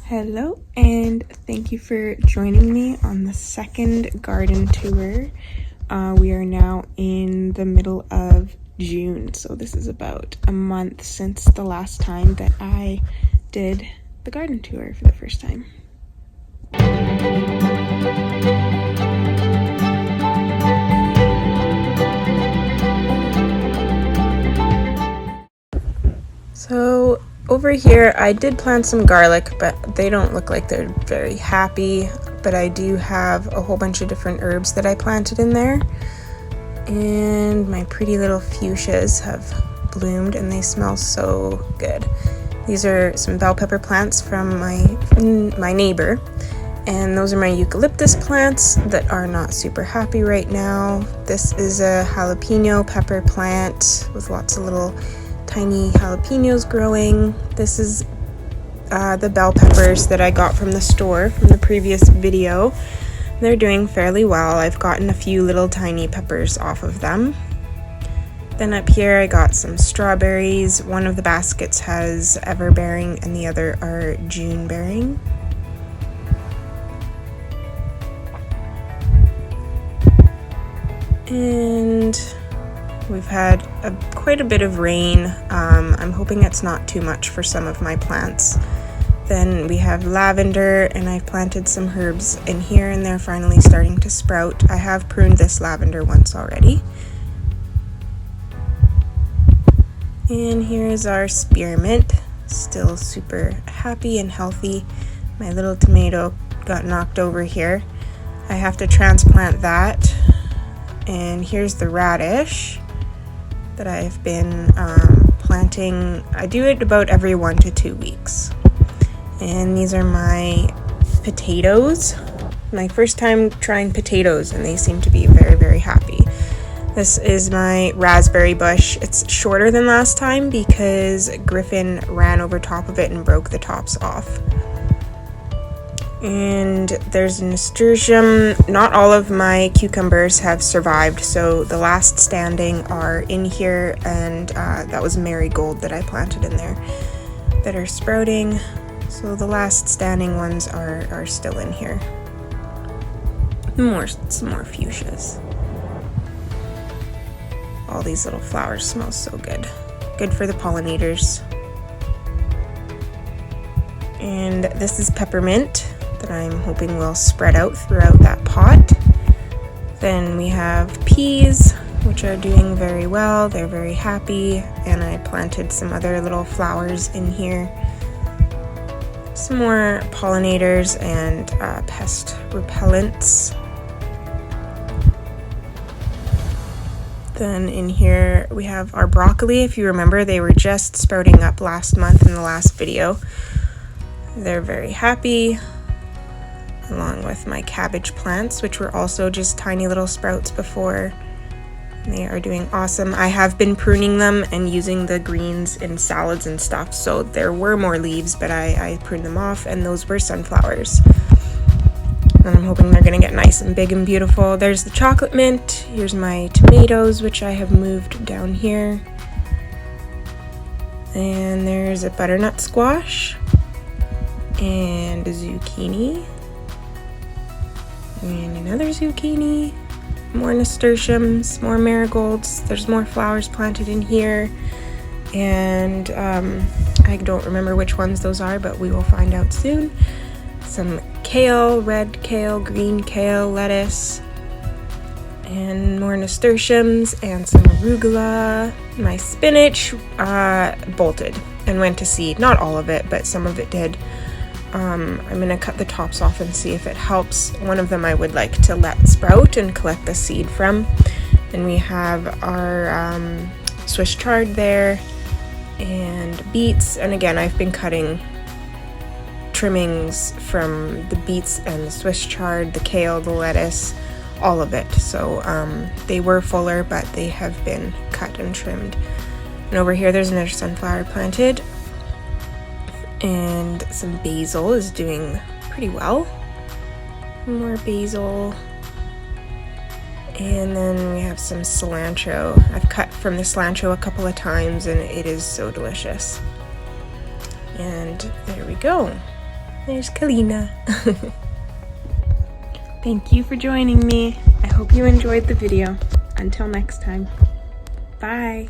Hello, and thank you for joining me on the second garden tour. We are now in the middle of June, so this is about a month since the last time that I did the garden tour for the first time. So over here I did plant some garlic, but they don't look like they're very happy. But I do have a whole bunch of different herbs that I planted in there. And my pretty little fuchsias have bloomed and they smell so good. These are some bell pepper plants from my neighbor. And those are my eucalyptus plants that are not super happy right now. This is a jalapeno pepper plant with lots of little tiny jalapenos growing. This is the bell peppers that I got from the store from the previous video. They're doing fairly well. I've gotten a few little tiny peppers off of them. Then up here I got some strawberries. One of the baskets has everbearing and the other are June bearing. And we've had quite a bit of rain. I'm hoping it's not too much for some of my plants. Then we have lavender, and I've planted some herbs in here and they're finally starting to sprout. I have pruned this lavender once already. And here is our spearmint, still super happy and healthy. My little tomato got knocked over here. I have to transplant that. And here's the radish that I've been planting. I do it about every 1 to 2 weeks. And these are my potatoes. My first time trying potatoes, and they seem to be very, very happy. This is my raspberry bush. It's shorter than last time because Griffin ran over top of it and broke the tops off. And there's a nasturtium. Not all of my cucumbers have survived, so the last standing are in here, and that was marigold that I planted in there that are sprouting. So the last standing ones are still in here. Some more fuchsias. All these little flowers smell so good. Good for the pollinators. And this is peppermint that I'm hoping will spread out throughout that pot. Then we have peas, which are doing very well. They're very happy, and I planted some other little flowers in here. Some more pollinators and pest repellents. Then in here we have our broccoli. If you remember, they were just sprouting up last month in the last video. They're very happy, along with my cabbage plants, which were also just tiny little sprouts before. They are doing awesome. I have been pruning them and using the greens in salads and stuff, so there were more leaves, but I pruned them off, and those were sunflowers. And I'm hoping they're gonna get nice and big and beautiful. There's the chocolate mint. Here's my tomatoes, which I have moved down here. And there's a butternut squash and a zucchini. And another zucchini, more nasturtiums, more marigolds. There's more flowers planted in here, and I don't remember which ones those are, but we will find out soon. Some kale, red kale, green kale, lettuce, and more nasturtiums, and some arugula. My spinach bolted and went to seed. Not all of it, but some of it did. I'm going to cut the tops off and see if it helps. One of them I would like to let sprout and collect the seed from. Then we have our Swiss chard there, and beets. And again, I've been cutting trimmings from the beets and the Swiss chard, the kale, the lettuce, all of it. So they were fuller, but they have been cut and trimmed. And over here there's another sunflower planted. And some basil is doing pretty well. More basil. And then we have some cilantro. I've cut from the cilantro a couple of times and it is so delicious. And there we go. There's Kalina. Thank you for joining me. I hope you enjoyed the video. Until next time. Bye.